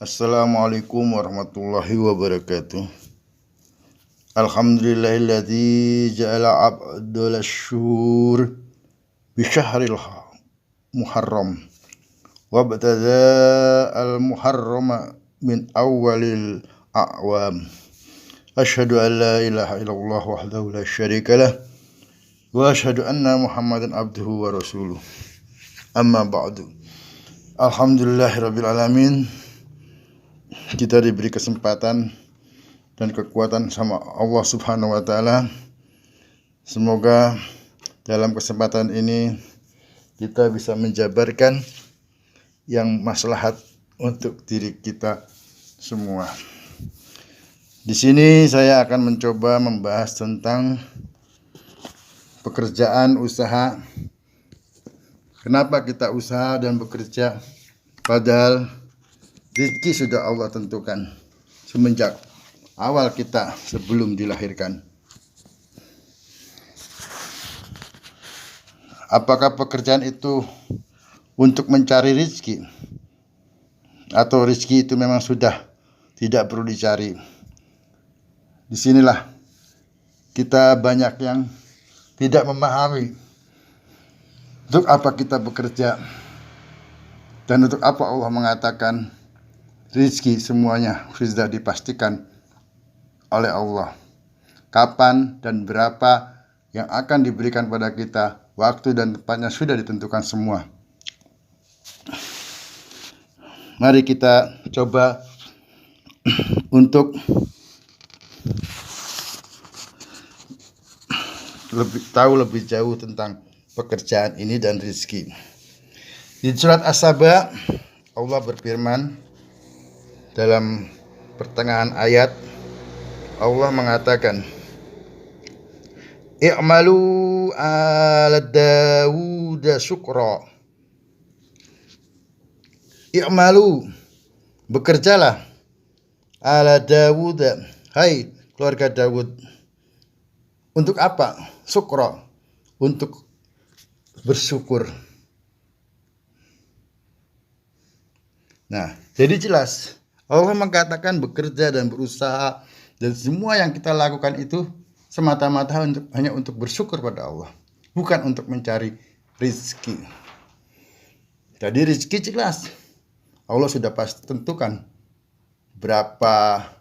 Assalamualaikum warahmatullahi wabarakatuh. Alhamdulillahilladzi ja'ala abdul syuhur bi syahril muharram wa btada al muharrama min awwalil a'wam. Asyhadu an la ilaha illallah wahdahu la syarika lah wa asyhadu anna muhammadan abduhu wa rasuluh. Amma ba'du. Alhamdulillahirabbil alamin. Kita diberi kesempatan dan kekuatan sama Allah Subhanahu wa taala. Semoga dalam kesempatan ini kita bisa menjabarkan yang maslahat untuk diri kita semua. Di sini saya akan mencoba membahas tentang pekerjaan usaha. Kenapa kita usaha dan bekerja padahal rezeki sudah Allah tentukan semenjak awal kita sebelum dilahirkan. Apakah pekerjaan itu untuk mencari rezeki? Atau rezeki itu memang sudah tidak perlu dicari? Disinilah kita banyak yang tidak memahami untuk apa kita bekerja dan untuk apa Allah mengatakan rezeki semuanya sudah dipastikan oleh Allah. Kapan dan berapa yang akan diberikan pada kita, waktu dan tempatnya sudah ditentukan semua. Mari kita coba untuk tahu lebih jauh tentang pekerjaan ini dan rezeki. Di surat As-Saba Allah berfirman dalam pertengahan ayat, Allah mengatakan, "I'malu ala Dawud syukra." I'malu, bekerjalah, ala Dawud, hai keluarga Dawud. Untuk apa? Syukra, untuk bersyukur. Nah, jadi jelas Allah mengatakan bekerja dan berusaha dan semua yang kita lakukan itu semata-mata hanya untuk bersyukur pada Allah, bukan untuk mencari rezeki. Jadi rezeki jelas Allah sudah pasti tentukan, berapa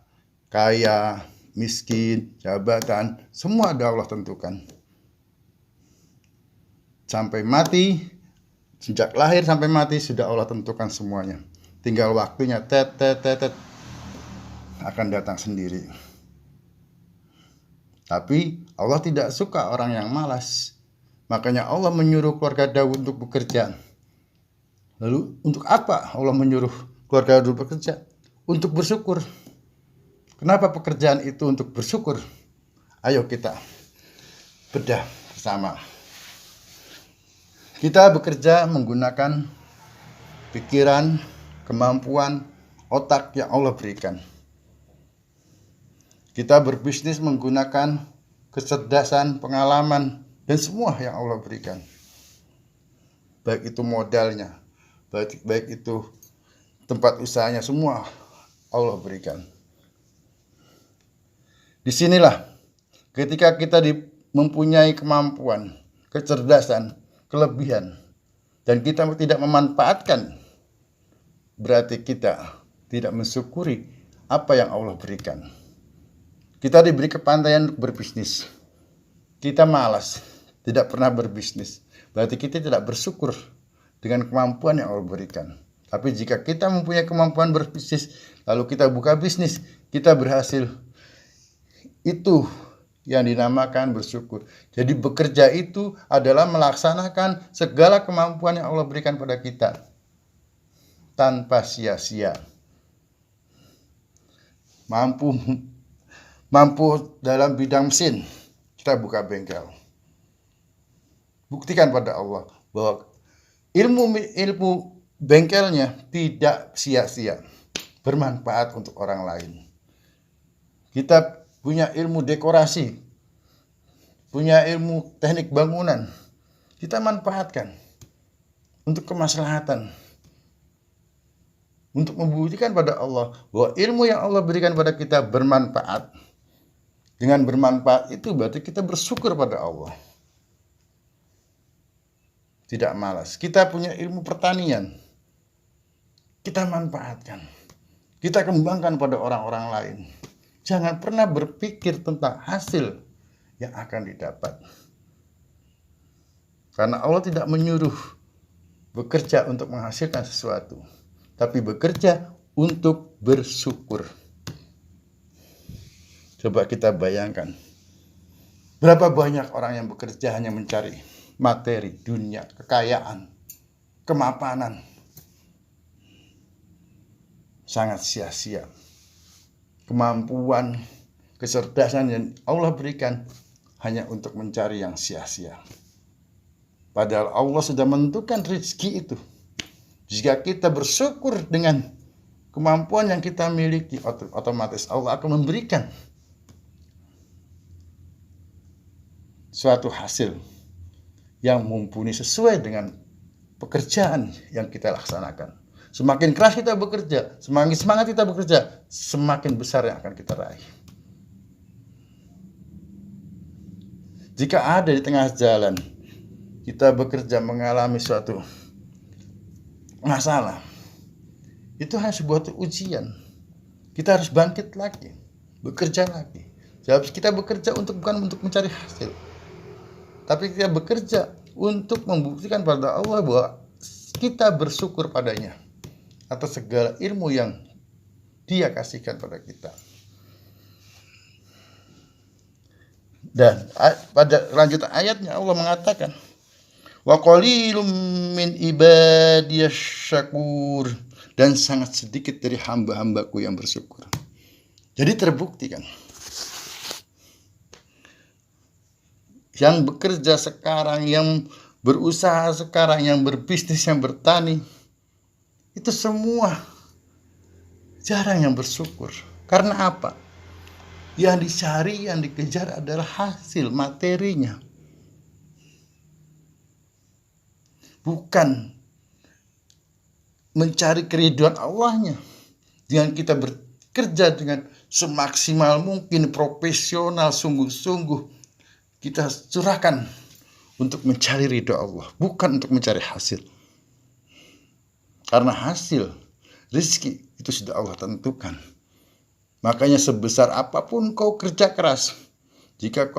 kaya, miskin, jabatan, semua ada Allah tentukan. Sampai mati, sejak lahir sampai mati sudah Allah tentukan semuanya. Tinggal waktunya akan datang sendiri. Tapi Allah tidak suka orang yang malas. Makanya Allah menyuruh keluarga Daud untuk bekerja. Lalu untuk apa Allah menyuruh keluarga Daud bekerja? Untuk bersyukur. Kenapa pekerjaan itu untuk bersyukur? Ayo kita bedah bersama. Kita bekerja menggunakan pikiran, kemampuan, otak yang Allah berikan. Kita berbisnis menggunakan kecerdasan, pengalaman, dan semua yang Allah berikan. Baik itu modalnya, baik itu tempat usahanya, semua Allah berikan. Disinilah ketika kita mempunyai kemampuan, kecerdasan, kelebihan, dan kita tidak memanfaatkan, berarti kita tidak mensyukuri apa yang Allah berikan. Kita diberi kepandaian untuk berbisnis. Kita malas, tidak pernah berbisnis. Berarti kita tidak bersyukur dengan kemampuan yang Allah berikan. Tapi jika kita mempunyai kemampuan berbisnis, lalu kita buka bisnis, kita berhasil. Itu yang dinamakan bersyukur. Jadi bekerja itu adalah melaksanakan segala kemampuan yang Allah berikan pada kita tanpa sia-sia. Mampu dalam bidang mesin, kita buka bengkel. Buktikan pada Allah bahwa ilmu bengkelnya tidak sia-sia, bermanfaat untuk orang lain. Kita punya ilmu dekorasi, punya ilmu teknik bangunan, kita manfaatkan untuk kemaslahatan untuk membuktikan pada Allah bahwa ilmu yang Allah berikan pada kita bermanfaat. Dengan bermanfaat itu berarti kita bersyukur pada Allah. Tidak malas. Kita punya ilmu pertanian. Kita manfaatkan. Kita kembangkan pada orang-orang lain. Jangan pernah berpikir tentang hasil yang akan didapat. Karena Allah tidak menyuruh bekerja untuk menghasilkan sesuatu, tapi bekerja untuk bersyukur. Coba kita bayangkan, berapa banyak orang yang bekerja hanya mencari materi, dunia, kekayaan, kemapanan. Sangat sia-sia. Kemampuan, kecerdasan yang Allah berikan hanya untuk mencari yang sia-sia. Padahal Allah sudah menentukan rezeki itu. Jika kita bersyukur dengan kemampuan yang kita miliki, otomatis Allah akan memberikan suatu hasil yang mumpuni sesuai dengan pekerjaan yang kita laksanakan. Semakin keras kita bekerja, semakin semangat kita bekerja, semakin besar yang akan kita raih. Jika ada di tengah jalan, kita bekerja mengalami suatu masalah, itu hanya sebuah ujian. Kita harus bangkit lagi, bekerja lagi. Jadi kita bekerja bukan untuk mencari hasil, tapi kita bekerja untuk membuktikan pada Allah bahwa kita bersyukur padanya atas segala ilmu yang Dia kasihkan pada kita. Dan pada lanjutan ayatnya Allah mengatakan, wa qalilum min ibadiyasy syakur, dan sangat sedikit dari hamba-hambaku yang bersyukur. Jadi terbukti kan, yang bekerja sekarang, yang berusaha sekarang, yang berbisnis, yang bertani, itu semua jarang yang bersyukur. Karena apa? Yang dicari, yang dikejar adalah hasil materinya, bukan mencari keridhaan Allahnya. Dengan kita bekerja dengan semaksimal mungkin, profesional, sungguh-sungguh, kita curahkan untuk mencari ridha Allah, bukan untuk mencari hasil. Karena hasil rezeki itu sudah Allah tentukan. Makanya sebesar apapun kau kerja keras, jika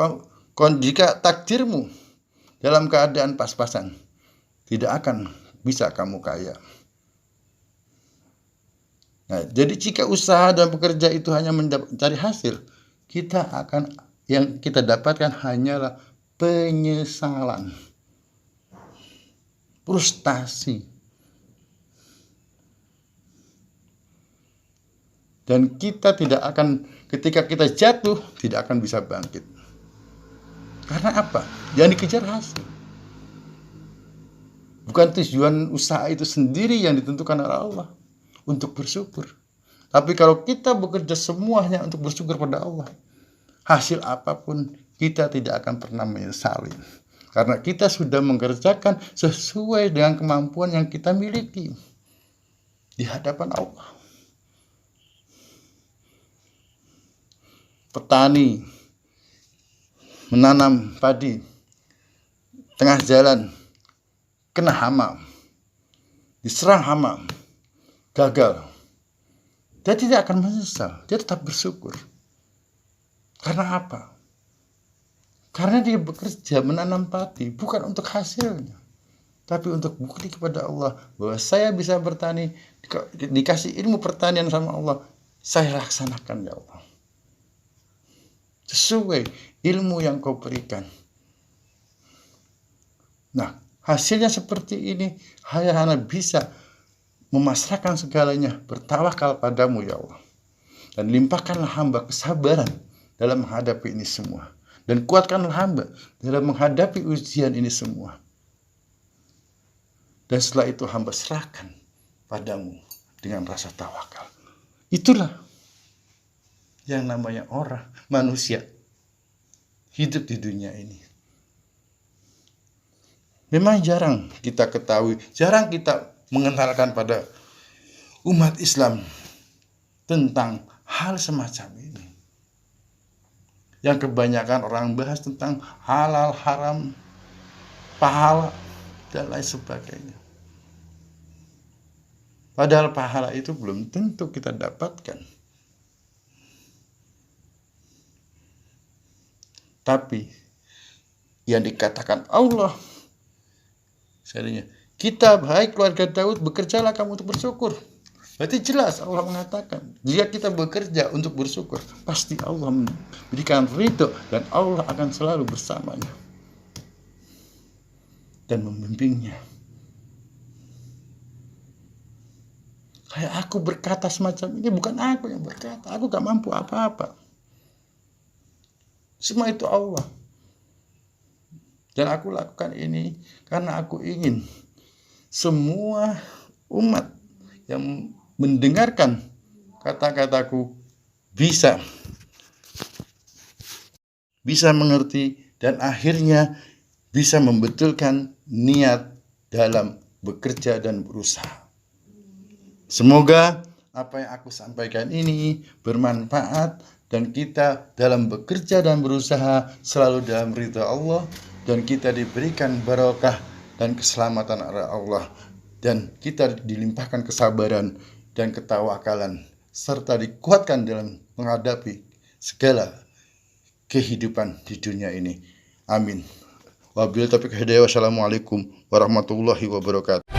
takdirmu dalam keadaan pas-pasan, tidak akan bisa kamu kaya. Nah, jadi jika usaha dan bekerja itu hanya mencari hasil, yang kita dapatkan hanyalah penyesalan, frustasi. Dan kita tidak akan, ketika kita jatuh, tidak akan bisa bangkit. Karena apa? Yang dikejar hasil. Bukan tujuan usaha itu sendiri yang ditentukan oleh Allah untuk bersyukur. Tapi kalau kita bekerja semuanya untuk bersyukur pada Allah, hasil apapun kita tidak akan pernah menyesali. Karena kita sudah mengerjakan sesuai dengan kemampuan yang kita miliki di hadapan Allah. Petani menanam padi, tengah jalan kena hama, diserang hama, gagal. Dia tidak akan menyesal, dia tetap bersyukur. Karena apa? Karena dia bekerja menanam padi bukan untuk hasilnya, tapi untuk bukti kepada Allah bahwa saya bisa bertani, dikasih ilmu pertanian sama Allah, saya laksanakan ya Allah, sesuai ilmu yang kau berikan. Nah, hasilnya seperti ini, hanya bisa memasrahkan segalanya, bertawakal padamu ya Allah. Dan limpahkanlah hamba kesabaran dalam menghadapi ini semua. Dan kuatkanlah hamba dalam menghadapi ujian ini semua. Dan setelah itu hamba serahkan padamu dengan rasa tawakal. Itulah yang namanya orang, manusia hidup di dunia ini. Memang jarang kita ketahui, jarang kita mengenalkan pada umat Islam tentang hal semacam ini. Yang kebanyakan orang bahas tentang halal, haram, pahala, dan lain sebagainya. Padahal pahala itu belum tentu kita dapatkan. Tapi yang dikatakan Allah, seandainya kita baik keluarga Daud, bekerjalah kamu untuk bersyukur. Berarti jelas Allah mengatakan, jika kita bekerja untuk bersyukur, pasti Allah memberikan ridho dan Allah akan selalu bersamanya dan membimbingnya. Kayak aku berkata semacam ini, bukan aku yang berkata, aku gak mampu apa-apa. Semua itu Allah. Dan aku lakukan ini karena aku ingin semua umat yang mendengarkan kata-kataku bisa mengerti dan akhirnya bisa membetulkan niat dalam bekerja dan berusaha. Semoga apa yang aku sampaikan ini bermanfaat dan kita dalam bekerja dan berusaha selalu dalam ridha Allah dan kita diberikan barokah dan keselamatan oleh Allah dan kita dilimpahkan kesabaran dan ketawakalan serta dikuatkan dalam menghadapi segala kehidupan di dunia ini. Amin. Wabillahi taufiq hidayah. Wassalamualaikum warahmatullahi wabarakatuh.